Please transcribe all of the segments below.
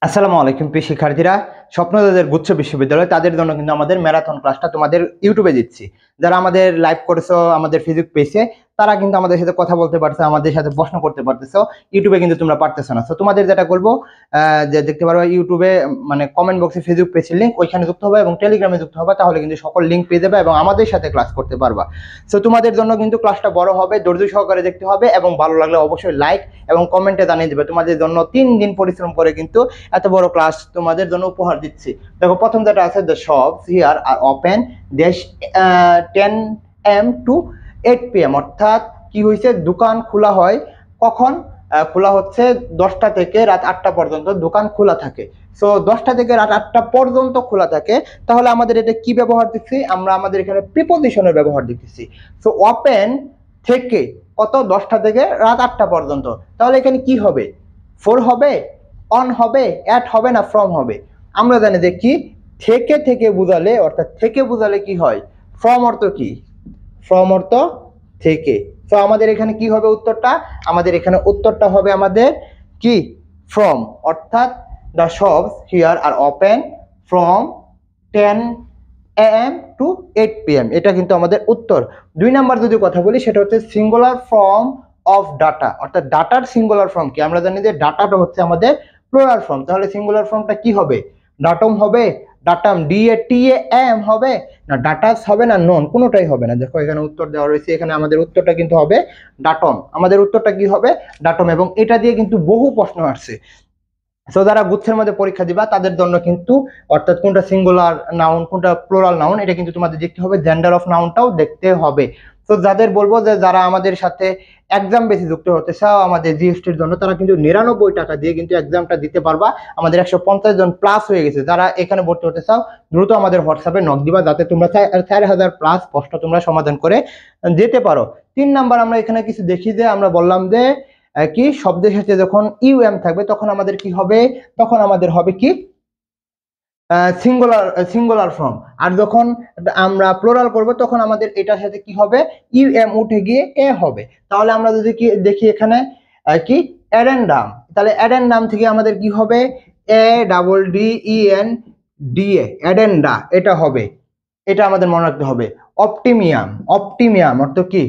আসসালামু আলাইকুম প্রিয় শিক্ষার্থীরা। স্বপ্নদাদের গুচ্ছ বিশ্ববিদ্যালয় তাদের জন্য কিন্তু আমাদের ম্যারাথন ক্লাসটা তোমাদের ইউটিউবে দিচ্ছি। যারা আমাদের লাইভ করেছো আমাদের ফেসবুক পেজে, তারা কিন্তু আমাদের সাথে কথা বলতে পারছো, আমাদের সাথে প্রশ্ন করতে পারতেছো। ইউটিউবে কিন্তু তোমরা পারতেছো না। তো তোমাদের যেটা বলবো, যে দেখতে পারো ইউটিউবে, মানে কমেন্ট বক্সে ফেসবুক পেজের লিঙ্ক, ওইখানে যুক্ত হবে এবং টেলিগ্রামে যুক্ত হবে, তাহলে কিন্তু সকল লিঙ্ক পেয়ে যাবে এবং আমাদের সাথে ক্লাস করতে পারবা। সো তোমাদের জন্য কিন্তু ক্লাসটা বড় হবে, ধৈর্য সহকারে দেখতে হবে এবং ভালো লাগলে অবশ্যই লাইক এবং কমেন্টে জানিয়ে দেবে। তোমাদের জন্য 3 দিন পরিশ্রম করে কিন্তু এত বড় ক্লাস তোমাদের জন্য উপহার দিচ্ছি। দেখো, প্রথম যেটা আছে, the shops here are open 10 AM to 8 PM, অর্থাৎ কি হয়েছে, দোকান খোলা হয় কখন? খোলা হচ্ছে 10টা থেকে রাত 8টা পর্যন্ত দোকান খোলা থাকে। সো 10টা থেকে রাত 8টা পর্যন্ত খোলা থাকে, তাহলে আমাদের এটা কি ব্যবহার দিচ্ছি আমরা? আমাদের এখানে প্রিপোজিশনের ব্যবহার দিচ্ছি। সো ওপেন থেকে কত? 10টা থেকে রাত 8টা পর্যন্ত। তাহলে এখানে কি হবে? ফর হবে, অন হবে, অ্যাট হবে না ফ্রম হবে? আমরা জানি যে কি, থেকে থেকে বুঝালে, অর্থাৎ থেকে বুঝালে কি হয়? ফ্রম অর্থ কি? ফ্রম অর্থ থেকে। তো আমাদের এখানে কি হবে উত্তরটা? আমাদের এখানে উত্তরটা হবে আমাদের কি? ফ্রম। অর্থাৎ the shops here are open from 10 AM to 8 PM, এটা কিন্তু আমাদের উত্তর। 2 নাম্বার যদি কথা বলি, সেটা হচ্ছে সিঙ্গুলার ফর্ম অফ ডাটা, অর্থাৎ ডাটার সিঙ্গুলার ফর্ম কি? আমরা জানি যে ডাটাটা হচ্ছে আমাদের প্লুরাল ফর্ম, তাহলে সিঙ্গুলার ফর্মটা কি হবে? ডাটম হবে, ডাটাম, DATAM হবে না, ডাটাস হবে না, নন, কোনোটাই হবে না। দেখো এখানে উত্তর দেওয়া রয়েছে, এখানে আমাদের উত্তরটা কিন্তু হবে ডাটম। আমাদের উত্তরটা কি হবে? ডাটম। এবং এটা দিয়ে কিন্তু বহু প্রশ্ন আসছে। সো যারা গুচ্ছের মধ্যে পরীক্ষা দিবা তাদের জন্য কিন্তু, অর্থাৎ কোনটা সিঙ্গুলার নাউন কোনটা প্লুরাল নাউন, এটা কিন্তু তোমাদের দেখতে হবে, জেন্ডার অফ নাউনটাও দেখতে হবে। তো যাদের বলবো যে যারা আমাদের সাথে এক্সাম বেশি যুক্ত হতে চাও আমাদের জিএসটির জন্য, তারা কিন্তু 99 টাকা দিয়ে কিন্তু এক্সামটা দিতে পারবা। আমাদের 150 জন প্লাস হয়ে গেছে। যারা এখানে ভর্তি হতে চাও দ্রুত আমাদের হোয়াটসঅ্যাপে নক দিবা, যাতে তোমরা 4000 প্লাস প্রশ্ন তোমরা সমাধান করে যেতে পারো। 3 নাম্বার, আমরা এখানে কিছু দেখি যে আমরা বললাম যে কি শব্দের সাথে যখন ইউএম থাকবে তখন আমাদের কি হবে? তখন আমাদের হবে কি? Singular form. আর যখন আমরা প্লুরাল করব তখন আমাদের এটার সাথে কি হবে? ইউএম উঠে গিয়ে এ হবে। তাহলে আমরা যদি কি দেখি এখানে কি অ্যাডেন্ডাম, তাহলে অ্যাডেন্ডাম থেকে আমাদের কি হবে? ADDENDA, অ্যাডেন্ডা, এটা হবে। এটা আমাদের মনে রাখতে হবে। অপটিমিয়াম, অপটিমিয়াম অর্থ কি?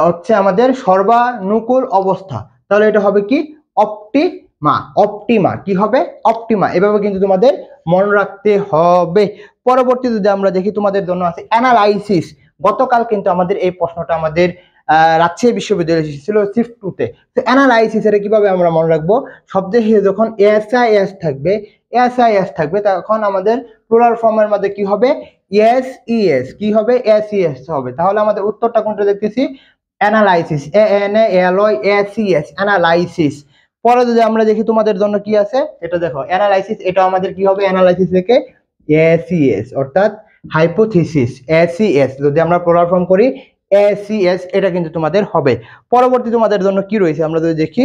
হচ্ছে আমাদের সর্বানুকূল অবস্থা, তাহলে এটা হবে কি? অপটিমা। অপটিমা কি হবে? অপটিমা। এভাবে কিন্তু তোমাদের মনে রাখতে হবে। পরবর্তী যদি আমরা দেখি, তোমাদের জন্য আছে অ্যানালাইসিস। গতকাল কিন্তু আমাদের এই প্রশ্নটা আমাদের রাজশাহী বিশ্ববিদ্যালয়ে এসেছিল শিফট 2-তে। তো অ্যানালাইসিস এর কিভাবে আমরা মনে রাখবো? শব্দের শেষে যখন এসআইএস থাকবে, এসআইএস থাকবে, তখন আমাদের প্লুরাল ফর্মের মধ্যে কি হবে? এসইএস। কি হবে? এসইএস হবে। তাহলে আমাদের উত্তরটা কোনটা দেখতেছি? Analysis, ANALOYSIS, analysis. পরে যদি আমরা দেখি তোমাদের জন্য কি আছে, এটা দেখো অ্যানালাইসিস, এটা আমাদের কি হবে? অ্যানালাইসিস থেকে এসিএস, অর্থাৎ হাইপোথিসিস, এসিএস যদি আমরা প্লুরাল ফর্ম করি, এসিএস, এটা কিন্তু তোমাদের হবে। পরবর্তী তোমাদের জন্য কি রয়েছে আমরা যদি দেখি,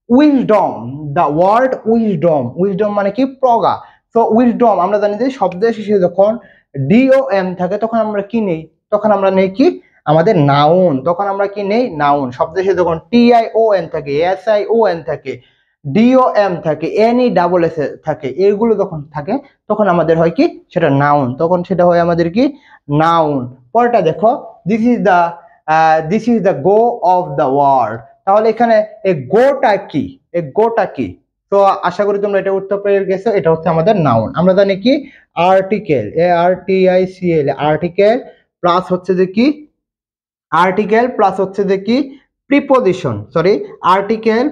wisdom, the word wisdom. Wisdom মানে কি? প্রজ্ঞা। তো উইজডম আমরা জানি যে শব্দের শেষে যখন DOM থাকে তখন আমরা কি নেই? তখন আমরা নেই কি? আমাদের নাউন। তখন আমরা কি নেই? নাউন। শব্দের শেষে যখন TION থাকে, SION থাকে, DOM থাকে, NESS থাকে, এগুলো যখন থাকে তখন আমাদের হয় কি? সেটা নাউন। তখন সেটা হয় আমাদের কি? নাউন। পরেরটা দেখো, this is the go of the world. তাহলে এখানে এই গোটা কি? এই গোটা কি? তো আশা করি তোমরা এটা উত্তর পেয়ে গেছো। এটা হচ্ছে আমাদের নাউন। আমরা জানি কি? আর্টিকেল, ARTICL, আর্টিকেল প্লাস হচ্ছে যে কি? আর্টিকেল প্লাস হচ্ছে যে কি? প্রিপোজিশন, আর্টিকেল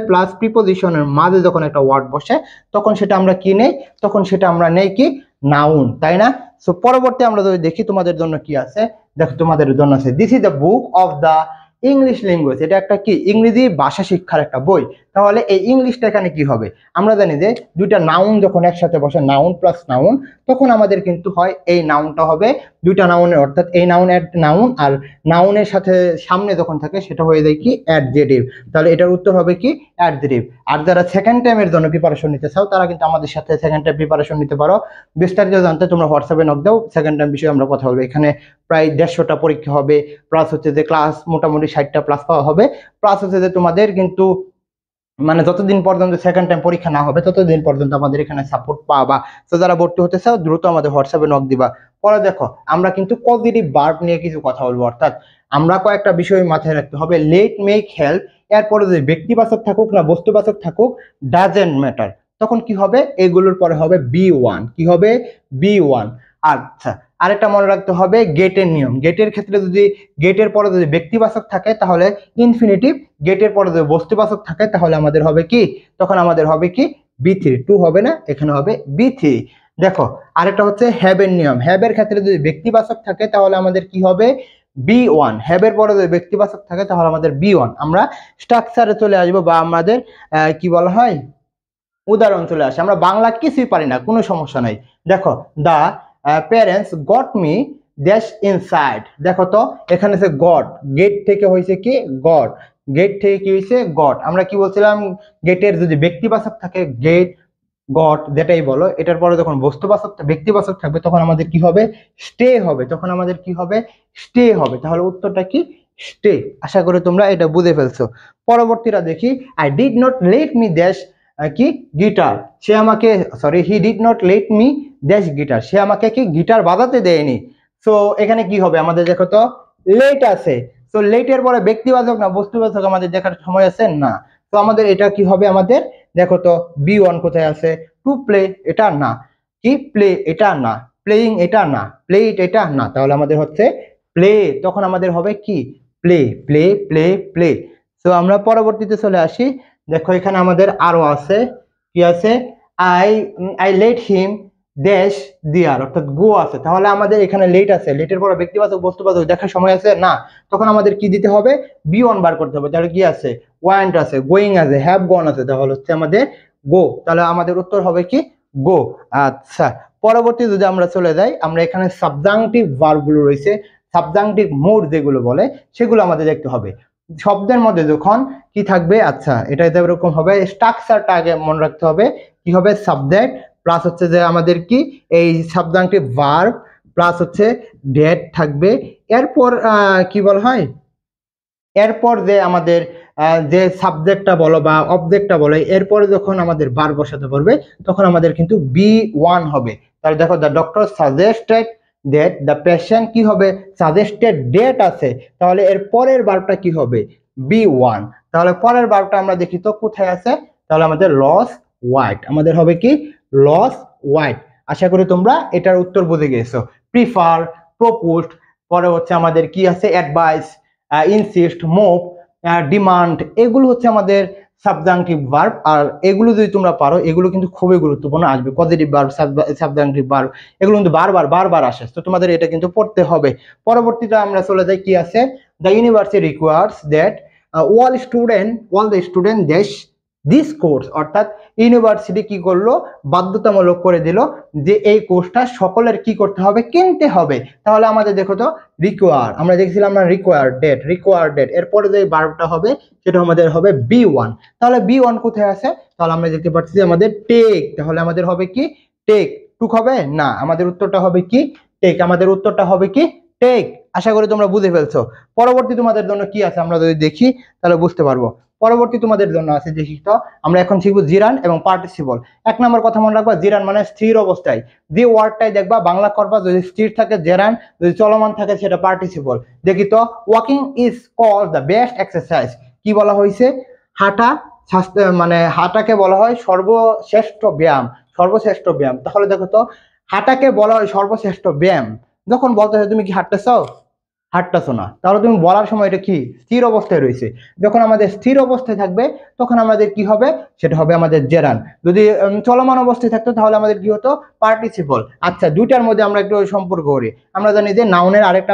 প্লাস প্রিপোজিশনের মাঝে যখন একটা ওয়ার্ড বসে তখন সেটা আমরা কি নেই? তখন সেটা আমরা নেই কি? নাউন, তাই না? সো পরবর্তী আমরা যদি দেখি তোমাদের জন্য কি আছে, দেখো তোমাদের জন্য আছে this is the book of the English language. এটা একটা কি? ইংরেজি ভাষা শিক্ষার একটা বই। তাহলে এই ইংলিশটা এখানে কি হবে? আমরা জানি যে দুইটা নাউন যখন একসাথে বসে, নাউন প্লাস নাউন, তখন আমাদের কিন্তু হয় এই নাউনটা হবে দুইটা নাউনের, অর্থাৎ এই নাউন অ্যাড নাউন, আর নাউনের সাথে সামনে যখন থাকে সেটা হয়ে যায় কি? অ্যাডজেটিভ। তাহলে এটার উত্তর হবে কি? অ্যাডজেটিভ। আর যারা সেকেন্ড টাইমের জন্য প্রিপারেশন নিতে চাও তারা কিন্তু আমাদের সাথে সেকেন্ড টাইম প্রিপারেশন নিতে পারো। বিস্তারিত জানতে তোমরা হোয়াটসঅ্যাপে নক দাও, সেকেন্ড টাইম বিষয়ে আমরা কথা বলবো। এখানে প্রায় 150টা পরীক্ষা হবে, প্লাস হচ্ছে যে ক্লাস মোটামুটি 60টা প্লাস পাওয়া হবে, প্লাস হচ্ছে যে তোমাদের কিন্তু মানে যতদিন পর্যন্ত সেকেন্ড টাইম পরীক্ষা না হবে ততদিন পর্যন্ত আমাদের এখানে সাপোর্ট পাবা। তো যারা ভর্তি হতে চাও দ্রুত আমাদের হোয়াটসঅ্যাপে নক দিবা। পরে দেখো আমরা কিন্তু পজিটিভ ভার্ব নিয়ে কিছু কথা বলবো, অর্থাৎ আমরা কয়েকটা বিষয় মাথায় রাখতে হবে। লেট, মেক, হেল্প, এরপরে যদি ব্যক্তিবাচক থাকুক না বস্তুবাচক থাকুক ডাজেন্ট ম্যাটার, তখন কি হবে এগুলোর পরে হবে B1, কি হবে B1। আচ্ছা, আরেকটা মনে রাখতে হবে গেটের নিয়ম। গেটের ক্ষেত্রে যদি গেটের পরে যদি ব্যক্তিবাচক থাকে তাহলে ইনফিনিটিভ, গেটের পরে যদি বস্তুবাচক থাকে তাহলে আমাদের হবে কি, তখন আমাদের হবে কি B3, 2 হবে না, এখানে হবে B3। দেখো আরেকটা হচ্ছে হ্যাবের নিয়ম। হ্যাবের ক্ষেত্রে যদি ব্যক্তিবাচক থাকে তাহলে আমাদের কি হবে B1। হ্যাবের পরে যদি ব্যক্তিবাচক থাকে তাহলে আমাদের B1। আমরা স্ট্রাকচারে চলে আসবো বা আমাদের কি বলা হয় উদাহরণ চলে আসে। আমরা বাংলা কিছুই পারি না, কোনো সমস্যা নাই। দেখো the parents got me dash inside, দেখো তো এখানে সে গড, গেট থেকে হয়েছে কি গড, গেট থেকে কি হয়েছে গড। আমরা কি বলছিলাম গেটের যদি ব্যক্তিবাচক থাকে গেট গট যেটাই বলো, এটার পরে যখন বস্তুবাচক ব্যক্তিবাচক থাকবে তখন আমাদের কি হবে স্টে হবে, তখন আমাদের কি হবে স্টে হবে। তাহলে উত্তরটা কি স্টে। আশা করি তোমরা এটা বুঝে ফেলছো। পরবর্তীটা দেখি, I did not let me dash কি গিটার, সে আমাকে sorry he did not let me dash guitar, সে আমাকে কি গিটার বাজাতে দেয়নি। সো এখানে কি হবে আমাদের দেখো তো লেট আছে, তো লেটের পরে ব্যক্তিবাচক না বস্তুবাচক আমাদের দেখার সময় আছে না। তো আমাদের এটা কি হবে আমাদের দেখো তো B1 কোথায় আছে, টু প্লে এটা না, কি প্লে এটা না, প্লেইং এটা না, প্লেট এটা না, তাহলে আমাদের হচ্ছে প্লে, তখন আমাদের হবে কি প্লে, প্লে প্লে প্লে। তো আমরা পরবর্তীতে চলে আসি। দেখো এখানে আমাদের আরো আছে, কি আছে I I let him dash দিয়ার, অর্থাৎ গো আছে, তাহলে আমাদের এখানে লেট আছে, লেটের পরে ব্যক্তিবাচক বস্তুবাচক দেখার সময় আছে না, তখন আমাদের কি দিতে হবে B1 বার করতে হবে। তাহলে কি আছে ওয়ান্ট আছে, গোয়িং আছে, হ্যাভ গন আছে, তাহলে হচ্ছে আমাদের গো, তাহলে আমাদের উত্তর হবে কি গো। আচ্ছা, পরবর্তী যদি আমরা চলে যাই, আমরা এখানে সাবজাংটিভ ভার্বগুলো রয়েছে, সাবজাংটিভ মোড যেগুলো বলে সেগুলো আমাদের দেখতে হবে। শব্দের মধ্যে যখন কি থাকবে, আচ্ছা এটা এরকম হবে, স্ট্রাকচারটা আগে মনে রাখতে হবে, কি হবে সাবজেক্ট প্লাস হচ্ছে যে আমাদের কি এই সাবজাংটিভ ভার্ব প্লাস হচ্ছে ডেট থাকবে। এরপর কি বলা হয়, এরপর যে আমাদের যে সাবজেক্টটা বলো বা অবজেক্টটা বলো, এরপরে যখন আমাদের বার বসাতে পারবে তখন আমাদের কিন্তু B1 হবে। তাহলে দেখো the doctor suggested date, the patient কি হবে সাজেস্টেড ডেট আছে, তাহলে এর পরের বারটা কি হবে B1। তাহলে পরের বারটা আমরা দেখি তো কোথায় আছে, তাহলে আমাদের লস হোয়াইট, আমাদের হবে কি লস হোয়াইট। আশা করি তোমরা এটার উত্তর বুঝে গেছো। প্রিফার, প্রপোজড, পরে হচ্ছে আমাদের কি আছে অ্যাডভাইস, ইনসিস্ট, মুভ, ডিমান্ড, এগুলো হচ্ছে আমাদের সাবজাংটিভ ভার্ব। আর এগুলো যদি তোমরা পারো এগুলো কিন্তু খুবই গুরুত্বপূর্ণ আসবে, পজিটিভ ভার্ব, সাবজাংটিভ ভার্ব, এগুলো কিন্তু বারবার বারবার আসে, তো তোমাদের এটা কিন্তু পড়তে হবে। পরবর্তীটা আমরা চলে যাই, কি আছে the university requires that all the student this course, অর্থাৎ ইউনিভার্সিটি কি করলো বাধ্যতামূলক করে দিল যে এই কোর্সটা সকলের কি করতে হবে কিনতে হবে। তাহলে আমাদের দেখো তো রিকোয়ার, আমরা দেখছিলাম না রিকোয়ার ডেট, এরপরে যে ভার্বটা হবে সেটা আমাদের হবে B1। তাহলে B1 কোথায় আছে, তাহলে আমরা দেখতে পাচ্ছি যে আমাদের টেক, তাহলে আমাদের হবে কি টেক, টুক হবে না, আমাদের উত্তরটা হবে কি টেক, আমাদের উত্তরটা হবে কি টেক। আশা করি তোমরা বুঝে ফেলছো। পরবর্তী তোমাদের জন্য কি আছে আমরা যদি দেখি তাহলে বুঝতে পারবো। পরবর্তী তোমাদের জন্য আছে দেখি তো, আমরা এখন শিখবো জিরান এবং পার্টিসিপল। এক নম্বর কথা মনে রাখবা, জিরান মানে স্থির অবস্থায়, যে ওয়ার্ডটাই দেখবা বাংলা করবা, যদি স্থির থাকে জেরান, যদি চলমান থাকে সেটা পার্টিসিপল। দেখি তো, walking is called the best exercise, কি বলা হয়েছে হাঁটা, স্বাস্থ্য মানে হাঁটাকে বলা হয় সর্বশ্রেষ্ঠ ব্যায়াম, সর্বশ্রেষ্ঠ ব্যায়াম। তাহলে দেখো তো হাঁটাকে বলা হয় সর্বশ্রেষ্ঠ ব্যায়াম, যখন বলতে হয় তুমি কি হাঁটতেছো, হাঁটতেছো না, তাহলে তুমি বলার সময় এটা কি স্থির অবস্থায় রয়েছে। যখন আমাদের স্থির অবস্থায় থাকবে তখন আমাদের কি হবে সেটা হবে আমাদের জেরান। যদি চলমান অবস্থায় থাকতো তাহলে আমাদের কি হতো পার্টিসিপল। আচ্ছা, দুইটার মধ্যে আমরা একটু সম্পর্ক করি, আমরা জানি যে নাউনের আরেকটা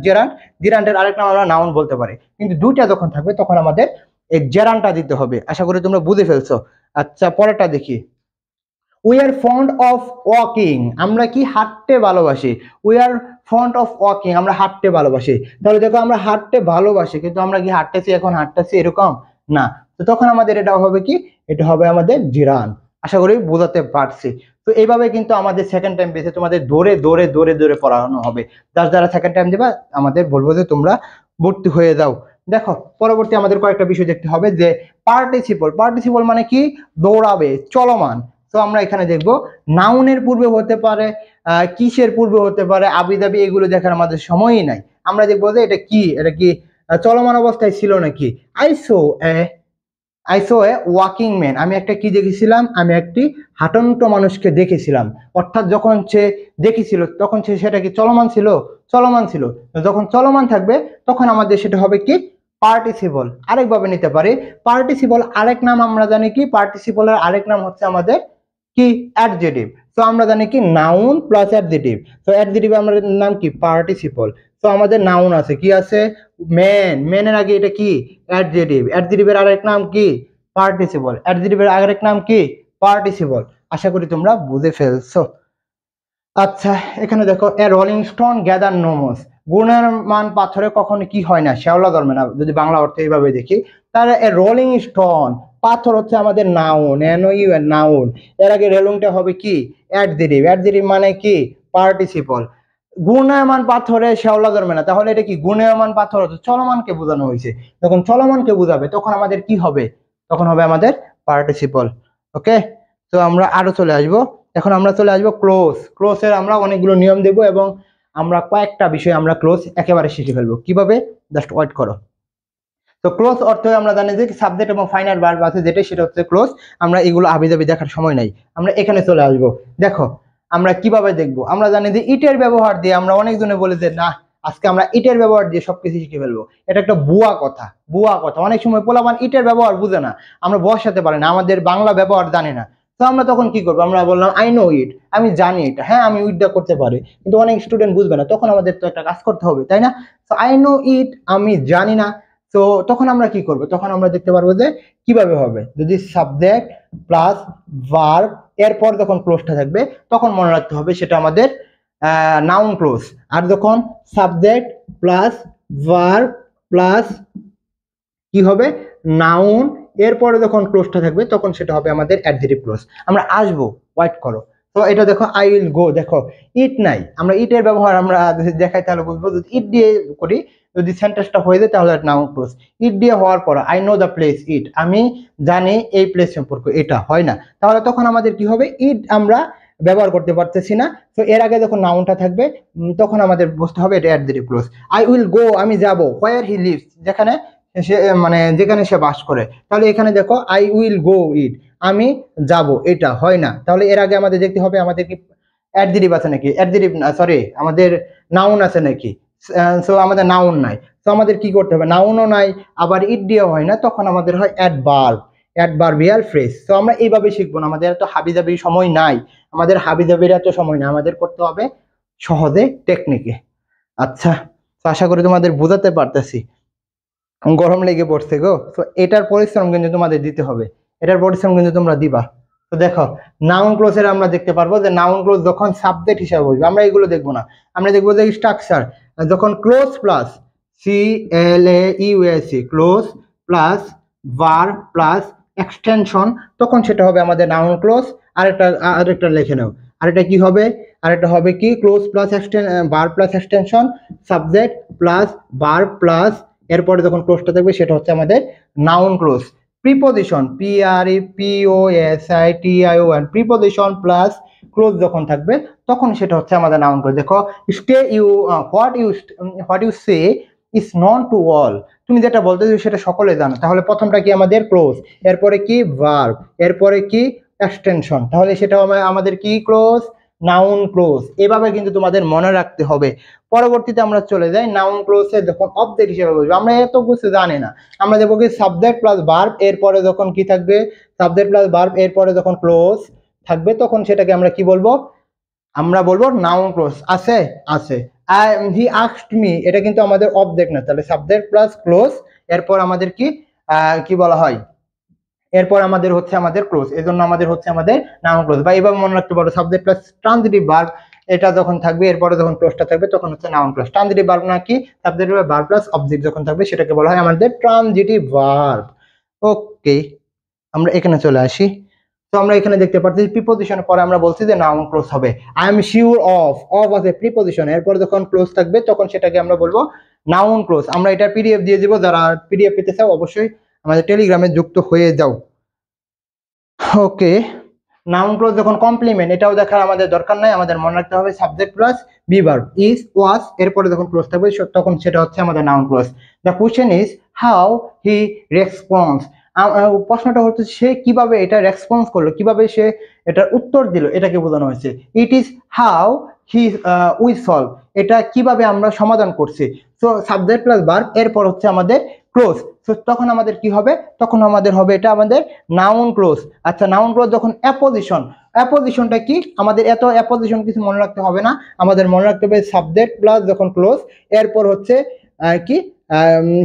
জেরান, জিরান্টের আরেকটা আমরা নাউন বলতে পারি, কিন্তু দুইটা যখন থাকবে তখন আমাদের এই জেরানটা দিতে হবে। আশা করি তোমরা বুঝে ফেলছো। আচ্ছা, পরেরটা দেখি, we are fond of walking, আমরা কি হাঁটতে ভালোবাসি, we are fond of walking, আমরা হাঁটতে ভালোবাসি। তাহলে দেখো আমরা হাঁটতে ভালোবাসি কিন্তু আমরা কি হাঁটতেছি এখন হাঁটতেছি এরকম না, তো তখন আমাদের এটা হবে কি এটা হবে আমাদের জিরান। আশা করি বোঝাতে পারছি। তো এইভাবে কিন্তু আমাদের সেকেন্ড টাইম বেসে তোমাদের দৌড়ে দৌড়ে দৌড়ে দৌড়ে পড়ানো হবে। যারা সেকেন্ড টাইম দেবা আমাদের বলবো যে তোমরা ভর্তি হয়ে যাও। দেখো পরবর্তী আমাদের কয়েকটা বিষয় দেখতে হবে যে পার্টিসিপল মানে কি, দৌড়াবে, চলমান। তো আমরা এখানে দেখব নাউনের পূর্বে হতে পারে, কিসের পূর্বে হতে পারে, আবিদাবি, এগুলো দেখার আমাদের সময়ই নাই। আমরা দেখবো যে এটা কি চলমান অবস্থায় ছিল নাকি। I so A walking man, আমি একটা কি দেখেছিলাম, আমি একটি হাঁটন্ত মানুষকে দেখেছিলাম। অর্থাৎ যখন সে দেখেছিল তখন সেটা কি চলমান ছিল? চলমান ছিল। যখন চলমান থাকবে তখন আমাদের সেটা হবে কি, পার্টিসিপল। আরেকভাবে নিতে পারি পার্টিসিপল আরেক নাম আমরা জানি কি, পার্টিসিপলের আরেক নাম হচ্ছে আমাদের কি, অ্যাডজেটিভ। তো আমরা জানি কি নাউন প্লাস অ্যাডজেটিভ। তো অ্যাডজেটিভ আমাদের নাম কি, পার্টিসিপল। তো আমাদের নাউন আছে, কি আছে, ম্যানের আগে এটা কি, অ্যাডজেটিভের আরেক নাম কি, পার্টিসিপল। অ্যাডজেটিভের আরেক নাম কি, পার্টিসিপল। আশা করি তোমরা বুঝে ফেলছো। আচ্ছা এখানে দেখো, a rolling stone gather no moss, গুণমান পাথরে কখনো কি হয় না, শ্যাওলা ধর্মে না। যদি বাংলা অর্থে এইভাবে দেখি তাহলে এ রোলিং স্টোন, পাথর হচ্ছে আমাদের নাউন, নাউন। এর আগে রেলুংটা হবে কি, অ্যাডজেটিভ মানে কি, পার্টিসিপল। গুণায়মান পাথরে শ্যাওলা ধর্মে না, তাহলে এটা কি, গুণায়মান পাথর চলমানকে বোঝানো হয়েছে। যখন চলমানকে বোঝাবে তখন আমাদের কি হবে, তখন হবে আমাদের পার্টিসিপল। ওকে, তো আমরা আরো চলে আসবো। এখন আমরা চলে আসবো ক্লোজের আমরা অনেকগুলো নিয়ম দেব এবং আমরা কয়েকটা বিষয় আমরা ক্লোজ একেবারে শিখে ফেলবো কিভাবে, জাস্ট ওয়েট করো। তো ক্লোজ অর্থ আমরা জানি যে সাবজেক্ট এবং ফাইনাল ভার্ব আছে যেটা, সেটা হচ্ছে ক্লোজ। আমরা এগুলো আবিদাবি দেখার সময় নাই, আমরা এখানে চলে আসবো। দেখো আমরা কিভাবে দেখবো, আমরা জানি যে ইটের ব্যবহার দিয়ে, আমরা অনেকজনে বলে যে না আজকে আমরা ইটের ব্যবহার দিয়ে সবকিছু শিখে ফেলবো। এটা একটা ভুয়া কথা। অনেক সময় পোলাপান ইটের ব্যবহার বুঝে না, আমরা বসাতে পারি না, আমাদের বাংলা ব্যবহার জানি না। তো আমরা তখন কি করবো, আমরা বললাম আই নো ইট, আমি জানি এটা, হ্যাঁ আমি উইথড্রা করতে পারি, কিন্তু অনেক স্টুডেন্ট বুঝবে না, তখন আমাদের তো একটা কাজ করতে হবে, তাই না? তো আই নো ইট, আমি জানি না। তো তখন আমরা কি করবো, তখন আমরা দেখতে পারবো যে কিভাবে হবে, যদি সাবজেক্ট প্লাস ভার্ব এরপর যখন ক্লোজটা থাকবে তখন মনে রাখতে হবে সেটা আমাদের নাউন ক্লোজ। আর যখন সাবজেক্ট প্লাস ভার্ব প্লাস কি হবে, নাউন, এরপরে যখন ক্লোজটা থাকবে তখন সেটা হবে আমাদের অ্যাডজেক্টিভ ক্লোজ। আমরা আসবো, ওয়েট করো। তো এটা দেখো আই উইল গো, দেখো ইট নাই, আমরা ইটের ব্যবহার আমরা যদি দেখাই তাহলে বুঝবো। যদি ইট দিয়ে করি, যদি সেন্টেন্সটা হয়ে যায় তাহলে নাউন ক্লোজ। ইট দিয়ে হওয়ার পর I know the place it, আমি জানি এই প্লেস সম্পর্কে, এটা হয় না, তাহলে তখন আমাদের কি হবে, ইট আমরা ব্যবহার করতে পারতেছি না। তো এর আগে যখন নাউনটা থাকবে তখন আমাদের বুঝতে হবে এটা adjective clause. I will go, আমি যাব, হোয়ার হি লিভস, যেখানে সে মানে যেখানে সে বাস করে। তাহলে এখানে দেখো আই উইল গো ইট, আমি যাব, এটা হয় না। তাহলে এর আগে আমাদের দেখতে হবে আমাদের কি অ্যাডজেক্টিভ আছে নাকি, আমাদের নাউন আছে নাকি। সো আমাদের নাউন নাই, তো আমাদের কি করতে হবে, নাউনও নাই, আবার ইট দিয়েও হয় না, তখন আমাদের হয় অ্যাডভার্বিয়াল ফ্রেজ। তো আমরা এইভাবে শিখবো না, আমাদের এত হাবিজাবির সময় নাই, এত সময় নাই, আমাদের করতে হবে সহজে টেকনিকে। আচ্ছা, তো আশা করি তোমাদের বোঝাতে পারতেছি। গরম লেগে পড়ছে গো, তো এটার পরিশ্রম কিন্তু তোমাদের দিতে হবে, এটার পরিশ্রম কিন্তু তোমরা দিবা। তো দেখো নাউন ক্লোজের আমরা দেখতে পারবো যে নাউন ক্লোজ যখন সাবজেক্ট হিসাবে বসবে, আমরা এগুলো দেখবো না, আমরা দেখবো যে স্ট্রাকচার। যখন close plus CLAUSE, close plus verb plus extension, তখন সেটা হবে আমাদের নাউন ক্লোজ। আরেকটা লিখে নাও, আরেকটা কি হবে, আরেকটা হবে কি, clause plus verb plus extension, subject plus verb plus এরপরে যখন ক্লোজটা থাকবে সেটা হচ্ছে আমাদের noun clause. Preposition PREPOSITION, preposition plus clause যখন থাকবে তখন সেটা হচ্ছে আমাদের নাউন ক্লোজ। দেখো stay you, what you say is known to all, তুমি যেটা বলতেছো সেটা সকলে জানো, তাহলে প্রথমটা কি আমাদের ক্লোজ, এরপরে কি ভার্ব, এরপরে কি এক্সটেনশন, তাহলে সেটা আমাদের কি ক্লোজ, নাউন ক্লোজ। এভাবে কিন্তু তোমাদের মনে রাখতে হবে। পরবর্তীতে আমরা চলে যাই নাউন ক্লোজে যখন অবজেক্ট হিসেবে বলবো, আমরা এত কিছু জানি না, আমরা দেখবো কি সাবজেক্ট প্লাস ভার্ব এরপরে যখন কি থাকবে, সাবজেক্ট প্লাস ভার্ব এরপরে যখন ক্লোজ থাকবে তখন সেটাকে আমরা কি বলবো, আমরা বলবো নাউন ক্লোজ। আছে হি আস্কড মি, এটা কিন্তু আমাদের অবজেক্ট না, তাহলে সাবজেক্ট প্লাস ক্লোজ এরপর আমাদের কি বলা হয়, এরপর আমাদের হচ্ছে আমাদের ক্লোজ, এজন্য আমাদের হচ্ছে আমাদের নাউন ক্লোজ। বা এভাবে মনে রাখতে পারো সাবজেক্ট প্লাস ট্রানজিটিভ ভার্ব, এটা যখন থাকবে এরপরে যখন ক্লোজটা থাকবে তখন হচ্ছে নাউন ক্লোজ। ট্রানজিটিভ ভার্ব নাকি সাবজেক্ট ভার্ব প্লাস অবজেক্ট যখন থাকবে সেটাকে বলা হয় আমাদের ট্রানজিটিভ ভার্ব। ওকে, আমরা এখানে চলে আসি। তো আমরা এখানে দেখতে পাচ্ছি প্রিপোজিশনের পরে আমরা বলছি যে নাউন ক্লোজ হবে। আই এম শিওর অফ আছে প্রিপোজিশন, এরপর যখন ক্লোজ থাকবে তখন সেটাকে আমরা বলবো নাউন ক্লোজ। আমরা এটা পিডিএফ দিয়ে দিব, যারা পিডিএফ পেতে চাও অবশ্যই আমাদের টেলিগ্রামে যুক্ত হয়ে যাও। ওকে, নাউন ক্লোজ যখন কমপ্লিমেন্ট, এটাও দেখার আমাদের দরকার নাই, আমাদের মনে রাখতে হবে subject plus be verb is was এরপরে যখন ক্লোজ থাকবে তখন সেটা হচ্ছে আমাদের noun close. The question is how he response. প্রশ্নটা হচ্ছে সে কিভাবে এটা রেসপন্স করলো, কিভাবে সে এটার উত্তর দিল, এটাকে বোঝানো হয়েছে। It is how he we solve, এটা কিভাবে আমরা সমাধান করছি। সো সাবজেক্ট প্লাস ভার্ব এরপর হচ্ছে আমাদের ক্লোজ। সো তখন আমাদের কি হবে, তখন আমাদের হবে এটা আমাদের নাউন ক্লোজ। আচ্ছা, নাউন ক্লোজ যখন অ্যাপোজিশন, অ্যাপোজিশনটা কি, আমাদের এত অ্যাপোজিশন কিছু মনে রাখতে হবে না, আমাদের মনে রাখতে হবে সাবজেক্ট প্লাস যখন ক্লোজ এরপর হচ্ছে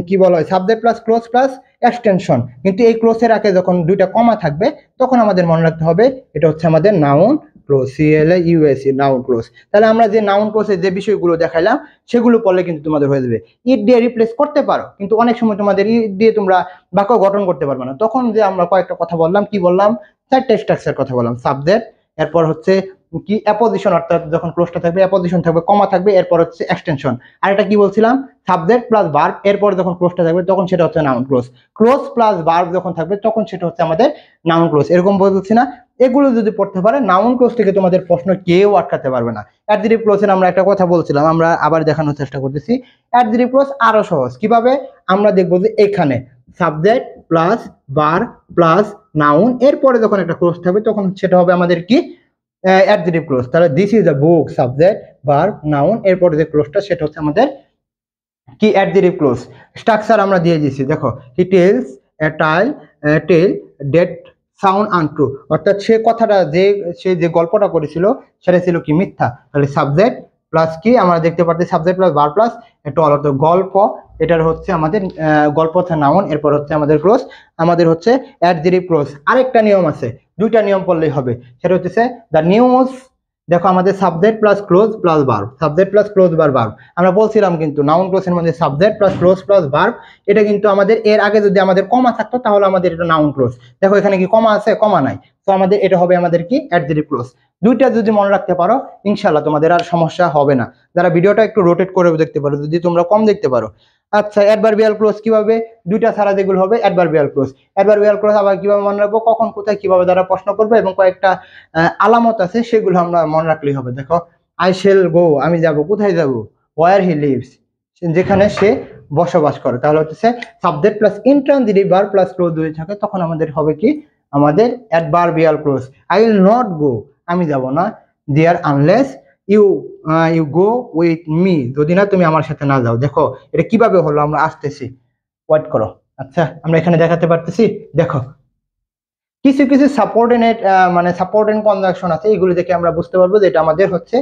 কি বলা হয়, subject plus close plus extension. কিন্তু এই ক্লোজের আগে যখন দুইটা কমা থাকবে তখন আমাদের মনে রাখতে হবে এটা হচ্ছে আমাদের noun close, CLAUSE noun clause. তাহলে আমরা যে নাউন ক্লোজের যে বিষয়গুলো দেখাইলাম সেগুলো পড়লে কিন্তু তোমাদের হয়ে যাবে। ইট দিয়ে রিপ্লেস করতে পারো, কিন্তু অনেক সময় তোমাদের ইট দিয়ে তোমরা বাক্য গঠন করতে পারবে না। তখন যে আমরা কয়েকটা কথা বললাম, কি বললাম, চারটে স্ট্রাকচার কথা বললাম, সাবজেক্ট, এরপর হচ্ছে কি অ্যাপোজিশন, অর্থাৎ যখন ক্লোজটা থাকবে অ্যাপোজিশন থাকবে, কমা থাকবে, এরপর হচ্ছে এক্সটেনশন। আর এটা কি বলছিলাম, সাবজেক্ট প্লাস ভার্ব এরপর যখন ক্লোজটা থাকবে তখন সেটা হচ্ছে noun clause. Close plus verb যখন থাকবে তখন সেটা হচ্ছে আমাদের নাউন ক্লোজ। এরকম বলছি না, এগুলো যদি পড়তে পারে নাউন ক্লোজ থেকে তোমাদের প্রশ্ন কেউ আটকাতে পারবে না। অ্যাডজেক্টিভ ক্লোজের আমরা একটা কথা বলছিলাম, আমরা আবার দেখানোর চেষ্টা করতেছি। অ্যাডজেক্টিভ ক্লোজ আরো সহজ। কিভাবে, আমরা দেখবো যে এখানে subject plus verb plus noun এরপরে যখন একটা ক্লোজ থাকবে তখন সেটা হবে আমাদের কি, অ্যাডজেক্টিভ ক্লোজ। তাহলে this is the book, subject verb noun এরপরে যে ক্লোজটা সেটা হচ্ছে আমাদের কি, অ্যাডজেক্টিভ ক্লোজ। স্ট্রাকচার আমরা দিয়ে দিয়েছি, দেখো, he tells a tale that sound untrue, অর্থাৎ সে কথাটা সে যে গল্পটা করেছিল সেটা ছিল কি, মিথ্যা। তাহলে সাবজেক্ট প্লাস কি, আমরা দেখতে পাচ্ছি সাবজেক্ট প্লাস ভার্ব প্লাস টল, অর্থাৎ গল্প, এটার হচ্ছে আমাদের গল্প হচ্ছে নাউন, এরপর হচ্ছে আমাদের ক্লোজ, আমাদের হচ্ছে অ্যাডজেক্টিভ ক্লোজ। আরেকটা নিয়ম আছে, দুইটা নিয়ম পড়লেই হবে, সেটা হচ্ছে দ্য নিউজ। দেখো, আমাদের subject plus close plus verb, subject plus close verb, আমরা বলছিলাম কিন্তু নাউন ক্লোজের মধ্যে subject plus close plus verb, এটা কিন্তু আমাদের এর আগে যদি আমাদের কমা থাকতো তাহলে আমাদের এটা নাউন ক্লোজ। দেখো এখানে কি কমা আছে, কমা নাই, তো আমাদের এটা হবে আমাদের কি, অ্যাডজেক্টিভ ক্লোজ। দুইটা যদি মনে রাখতে পারো ইনশাআল্লাহ তোমাদের আর সমস্যা হবে না। যারা ভিডিওটা একটু রোটেট করে দেখতে পারো, যদি তোমরা কম দেখতে পারো। আচ্ছা, অ্যাডভার্বিয়াল ক্লোজ কিভাবে, দুইটা ছাড়া যেগুলো হবে অ্যাডভার্বিয়াল ক্লোজ। অ্যাডভার্বিয়াল ক্লোজ আবার কিভাবে মনে রাখবো, কখন কোথায় কিভাবে দ্বারা প্রশ্ন করবে এবং কয়েকটা আলামত আছে সেগুলো আমরা মনে রাখলেই হবে। দেখো, আই শেল গো, আমি যাব, কোথায় যাব, ওয়ার হি লিভস, যেখানে সে বসবাস করে। তাহলে হচ্ছে subject plus intransitive verb plus clause যদি থাকে তখন আমাদের হবে কি, আমাদের adverbial clause. I will not go, আমি যাব না, there unless you go with me, যদি না তুমি আমার সাথে না যাও। দেখো এটা কিভাবে হলো, আমরা আসতেছি, ওয়েট করো। আচ্ছা, আমরা এখানে দেখাতে পারতেছি, দেখো কিছু কিছু সাবঅর্ডিনেট মানে সাবঅর্ডিনেট কনজাংশন আছে, এগুলো দেখে আমরা বুঝতে পারবো যে এটা আমাদের হচ্ছে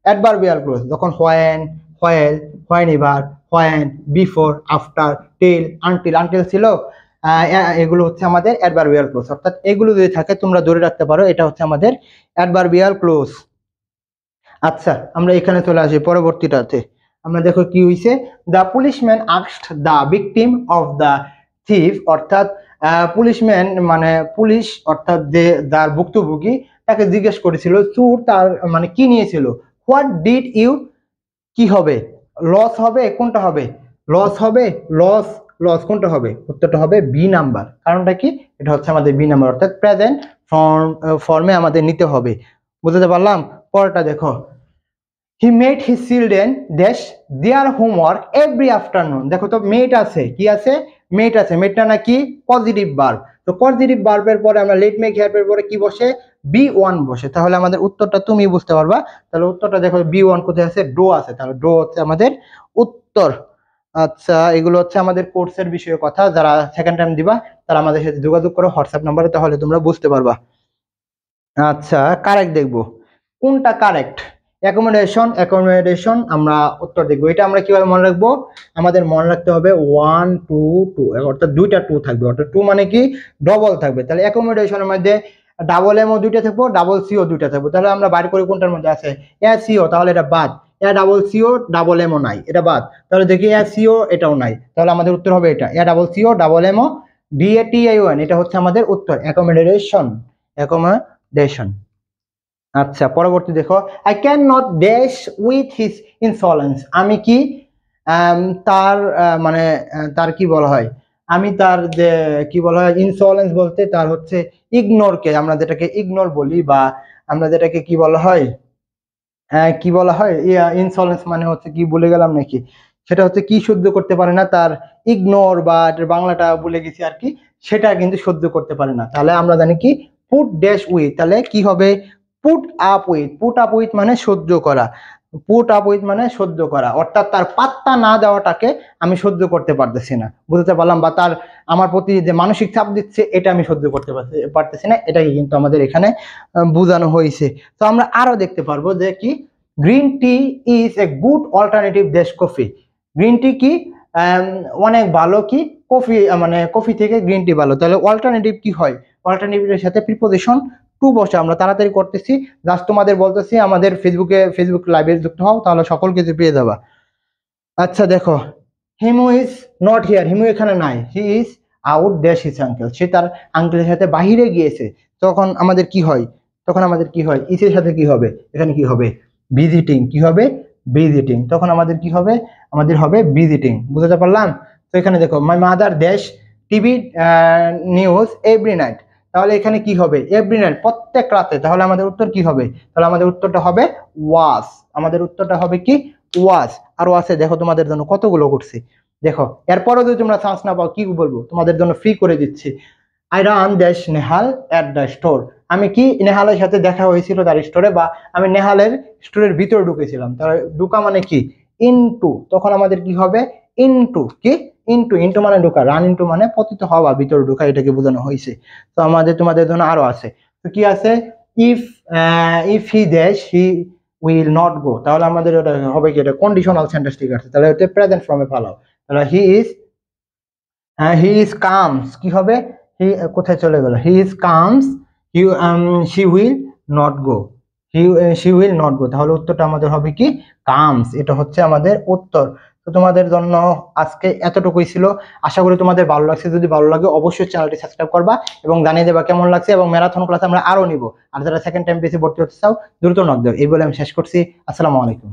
অ্যাডভার্বিয়াল ক্লোজ। যখন when, while, whenever, when, before, after, till, until, until ছিল, এগুলো হচ্ছে আমাদের অ্যাডভার্বিয়াল ক্লোজ। অর্থাৎ এগুলো যদি থাকে তোমরা ধরে রাখতে পারো এটা হচ্ছে আমাদের অ্যাডভার্বিয়াল ক্লোজ। আচ্ছা, আমরা এখানে চলে আসি পরবর্তীটাতে। আমরা দেখো কি হইছে, the policeman asked the victim of the thief, অর্থাৎ পুলিশম্যান মানে পুলিশ, অর্থাৎ যে যার ভুক্তভোগী তাকে জিজ্ঞেস করেছিল চোর তার মানে কি নিয়েছিল। হোয়াট ডিড ইউ, কি হবে, লস হবে, কোনটা হবে, লস হবে, লস, লস কোনটা হবে, উত্তরটা হবে বি নাম্বার। কারণটা কি, এটা হচ্ছে আমাদের বি নাম্বার, অর্থাৎ প্রেজেন্ট ফর্মে আমাদের নিতে হবে। বুঝতে পারলাম। পরেরটা দেখো, he made his children dash their homework every afternoon. দেখো তো মেড আছে, কি আছে, মেড আছে, মেডটা নাকি পজিটিভ ভার্ব। তো পজিটিভ ভার্বের পরে আমরা লেট মেক হেল্পের পরে কি বসে, বি1 বসে। তাহলে আমাদের উত্তরটা তুমি বুঝতে পারবা। তাহলে উত্তরটা দেখো বি1 কোথায় আছে, ডো আছে, তাহলে ডো হচ্ছে আমাদের উত্তর। আচ্ছা, এগুলো হচ্ছে আমাদের কোর্সের বিষয়ে কথা, যারা সেকেন্ড টাইম দিবা তারা আমাদের সাথে যোগাযোগ করো হোয়াটসঅ্যাপ নাম্বারে, তাহলে তোমরা বুঝতে পারবা। আচ্ছা, কারেক্ট দেখবো কোনটা কারেক্ট, অ্যাকোমোডেশন আমরা উত্তর দেখবো। এটা আমরা কিভাবে মনে রাখবো, আমাদের মনে রাখতে হবে 1 2 2, অর্থাৎ দুইটা 2 থাকবে, অর্থাৎ 2 মানে কি, ডবল থাকবে। তাহলে অ্যাকোমোডেশনের মধ্যে ডাবল এমও দুইটা থাকবো, ডাবল সিও দুইটা থাকবো। তাহলে আমরা বাইর করি কোনটার মধ্যে আছে, এ সিও, তাহলে এটা বাদ, এ ডাবল সিও ডাবল এমও নাই, এটা বাদ। তাহলে দেখি এ সিও এটাও নাই, তাহলে আমাদের উত্তর হবে এটা, A double C O double M O DATION, এটা হচ্ছে আমাদের উত্তর, অ্যাকোমোডেশন। আচ্ছা, পরবর্তী দেখো, আই ক্যান নট ড্যাশ উইথ হিজ ইনসলেন্স, আমি কি তার মানে তার কি বলা হয়, আমি তার যে কি বলা হয় ইনসলেন্স বলতে তার হচ্ছে ইগনোরকে, আমরা যেটাকে ইগনোর বলি, বা আমরা যেটাকে কি বলা হয় কি বলা হয়, ইনসলেন্স মানে হচ্ছে কি ভুলে গেলাম নাকি, সেটা হচ্ছে কি সহ্য করতে পারে না, তার ইগনোর বা এটার বাংলাটা ভুলে গেছি আর কি, সেটা কিন্তু সহ্য করতে পারে না। তাহলে আমরা জানি কি পুট ড্যাশ উইথ, তাহলে কি হবে put up with, put up with মানে সহ্য করা, পুট আপ উইথ মানে সহ্য করা, অর্থাৎ তার পাত্তা না দেওয়াটাকে আমি সহ্য করতে পারতেছি না, বুঝতে পারলাম, বা তার আমার প্রতি যে মানসিক চাপ দিচ্ছে এটা আমি সহ্য করতে পারতেছি না, এটাই কিন্তু আমাদের এখানে বোঝানো হয়েছে। তো আমরা আরো দেখতে পারবো যে কি green tea is a good alternative দেশ কফি, গ্রিন টি কি অনেক ভালো কি কফি, মানে কফি থেকে গ্রিন টি ভালো, তাহলে অল্টারনেটিভ কি হয়, অল্টারনেটিভের সাথে প্রিপোজিশন টু বসে, আমরা তাড়াতাড়ি করতেছি, জাস্ট তোমাদের বলতেছি আমাদের ফেসবুক লাইভে যুক্ত হও, তাহলে সকল কিছু পেয়ে যাবা। আচ্ছা দেখো, Himu is not here, Himu এখানে নাই, he is out dash his uncle, সে তার আঙ্কেলের সাথে বাহিরে গিয়েছে, তখন আমাদের কি হয়, তখন আমাদের কি হয় ইসের সাথে কি হবে, এখানে কি হবে ভিজিটিং, কি হবে ভিজিটিং, তখন আমাদের কি হবে, আমাদের হবে ভিজিটিং, বুঝতে পারলাম। তো এখানে দেখো my mother dash TV news every night, তাহলে এখানে কি হবে এভরি নাইট প্রত্যেক রাতে, তাহলে আমাদের উত্তর কি হবে, তাহলে আমাদের উত্তরটা হবে ওয়াজ, আমাদের উত্তরটা হবে কি ওয়াজ। আরো আছে দেখো তোমাদের জন্য কতগুলো করছি, দেখো এরপরও যদি তোমরা চান্স না পাও কি বলবো, তোমাদের জন্য ফ্রি করে দিচ্ছি, I run dash Nehal at the store, আমি কি নেহালের সাথে দেখা হয়েছিল তার স্টোরে, বা আমি নেহালের স্টোরের ভিতরে ঢুকেছিলাম, তাহলে ঢুকা মানে কি ইনটু, তখন আমাদের কি হবে ইনটু, কি ইনটু, ইনটু মানে ঢুকা, রান ইনটু মানে পতিত হওয়া, ভিতরে ঢুকা, এটাকে বোঝানো হয়েছে। তো আমাদের তোমাদের জন্য আরো আছে, তো কি আছে if if he dash he will not গো, তাহলে আমাদের ওটা হবে কি, এটা কন্ডিশনাল সেন্টেন্স, ঠিক আছে, তাহলে ওটা প্রেজেন্ট ফর্মে ফেলাও, তাহলে হি ইজ কামস, কি হবে হি, কোথায় চলে গেল, he is comes, he she will not go, she will not গো, তাহলে উত্তরটা আমাদের হবে কি কামস, এটা হচ্ছে আমাদের উত্তর। তো তোমাদের জন্য আজকে এতটুকুই ছিল, আশা করি তোমাদের ভালো লাগছে, যদি ভালো লাগে অবশ্যই চ্যানেলটি সাবস্ক্রাইব করবা এবং জানিয়ে দেবা কেমন লাগছে, এবং ম্যারাথন ক্লাস আমরা আরো নিব, আর যারা সেকেন্ড টাইম বেশি ভর্তি হতে চাও দ্রুত নক দাও, এই বলে আমি শেষ করছি, আসসালামু আলাইকুম।